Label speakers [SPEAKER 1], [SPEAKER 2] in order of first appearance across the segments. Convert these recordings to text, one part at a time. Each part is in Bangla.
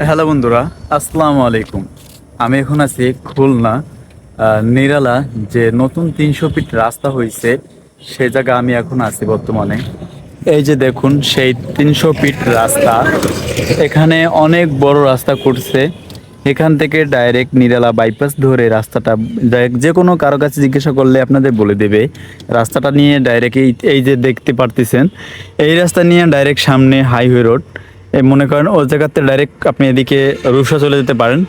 [SPEAKER 1] হ্যালো বন্ধুরা, আসসালামু আলাইকুম। আমি এখন আছি খুলনা নিরালা, যে নতুন 300 ফিট রাস্তা হয়েছে সে জায়গা আমি এখন আছি বর্তমানে। এই যে দেখুন সেই 300 ফিট রাস্তা, এখানে অনেক বড় রাস্তা করছে। এখান থেকে ডাইরেক্ট নিরালা বাইপাস ধরে রাস্তাটা যে কোনো কারো কাছে জিজ্ঞাসা করলে আপনাদের বলে দেবে। রাস্তাটা নিয়ে ডাইরেক্ট এই যে দেখতে পারতেছেন, এই রাস্তা নিয়ে ডাইরেক্ট সামনে হাইওয়ে রোড। এই মনে করেন ওই জায়গাতে ডাইরেক্ট আপনি এদিকে রূপসা চলে যেতে পারেন।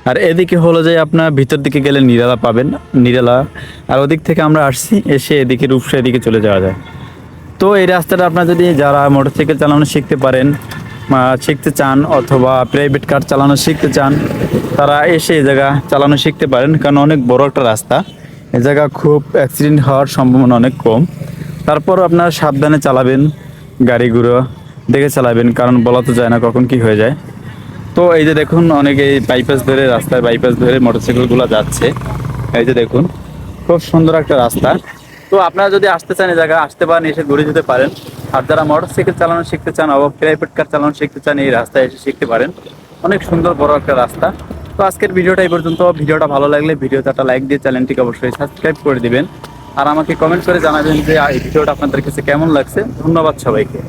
[SPEAKER 1] আর এদিকে হলো যে আপনার ভিতর দিকে গেলে নিরালা পাবেন, নিরালা। আর ওদিক থেকে আমরা আসছি, এসে এদিকে রূপসা এদিকে চলে যাওয়া যায়। তো এই রাস্তাটা আপনার যদি যারা মোটরসাইকেল চালানো শিখতে পারেন, শিখতে চান, অথবা প্রাইভেট কার চালানো শিখতে চান, তারা এসে এই জায়গা চালানো শিখতে পারেন। কারণ অনেক বড় একটা রাস্তা, এই জায়গা খুব অ্যাক্সিডেন্ট হওয়ার সম্ভাবনা অনেক কম। তারপর আপনারা সাবধানে চালাবেন, গাড়িগুলো দেখে চালাবেন, কারণ বলা তো যায় না কখন কি হয়ে যায়। তো এই যে দেখুন অনেকে বাইপাস ধরে, রাস্তায় বাইপাস ধরে মোটরসাইকেলগুলো যাচ্ছে। এই যে দেখুন খুব সুন্দর একটা রাস্তা। তো আপনারা যদি আসতে চান এই জায়গায় আসতে পারেন, এসে ঘুরে যেতে পারেন। আর যারা মোটরসাইকেল চালানো শিখতে চান অথবা প্রাইভেট কার চালানো শিখতে চান, এই রাস্তায় এসে শিখতে পারেন। অনেক সুন্দর বড় একটা রাস্তা। তো আজকের ভিডিওটা এই পর্যন্ত। ভিডিওটা ভালো লাগলে ভিডিওতে একটা লাইক দিয়ে চ্যানেলটিকে অবশ্যই সাবস্ক্রাইব করে দিবেন। আর আমাকে কমেন্ট করে জানাবেন যে এই ভিডিওটা আপনাদের কাছে কেমন লাগছে। ধন্যবাদ সবাইকে।